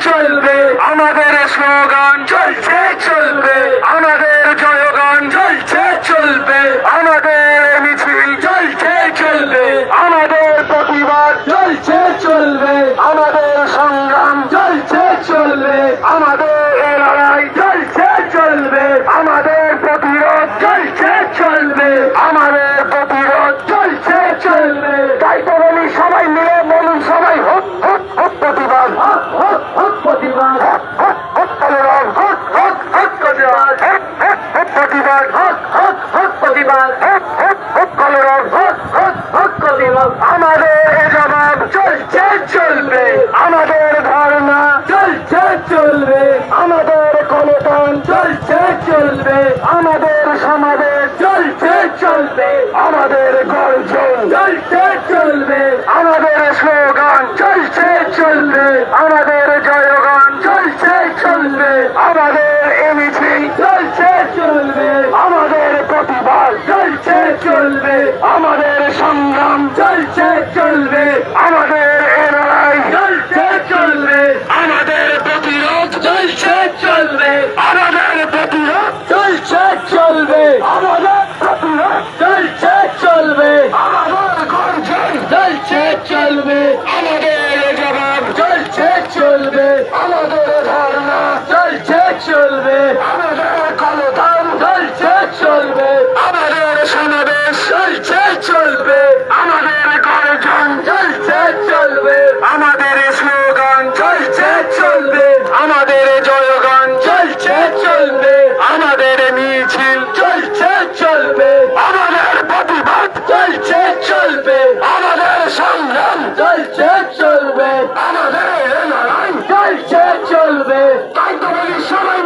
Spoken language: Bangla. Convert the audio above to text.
চলবে আমাদের স্লোগান চলছে চলবে আমাদের জয়গান চলছে চলবে আমাদের মিছিল চলছে চলবে আমাদের প্রতিবাদ চলছে চলবে আমাদের সংগ্রাম চলছে চলবে আমাদের লড়াই চলছে চলবে আমাদের প্রতিরোধ চলছে চলবে আমাদের প্রতিরোধ চলছে চলবে তাই তো বলি সবাই মিলে বলুন সবাই হোক হোক হোক প্রতিবাদ হোক হোক হোক প্রতিবাদ হোক হোক হোক কলরব হোক হোক হোক প্রতিবাদ হোক হোক হোক প্রতিবাদ হোক হোক হোক প্রতিবাদ হোক হোক হোক কলরব হোক হোক হোক প্রতিবাদ আমাদের জবাব চলছে চলবে আমাদের ধারণা চলছে চলবে আমাদের কলতান চলছে চলবে আমাদের সমাবেশ চলছে চলবে আমাদের গর্জন চলছে চলবে আমাদের স্লোগান চলছে চলবে আমাদের জয়গান চলছে চলবে আমাদের মিছিল চলছে চলবে আমাদের প্রতিবাদ চলছে চলবে আমাদের সংগ্রাম চলছে চলবে আমাদের লড়াই চলছে চলবে আমাদের প্রতিরোধ চলছে চলবে আমাদের প্রতিরোধ চলছে চলবে আমাদের প্রতিরোধ চলছে চলবে আমাদের গর্জন চলছে চলবে আমাদের জবাব চলছে চলবে আমাদের ধারণা চলছে চলবে আমাদের কলতান চলছে চলবে আমাদের সমাবেশ চলছে চলবে আমাদের গর্জন চলছে চলবে আমাদের স্লোগান চলছে চলবে আমাদের জয়গান চলছে চলবে আমাদের মিছিল চলছে চলবে আমাদের প্রতিবাদ চলছে চলবে আমাদের সংগ্রাম চলছে চলবে আমাদের লড়াই চলছে চলবে তাই তো বলি সবাই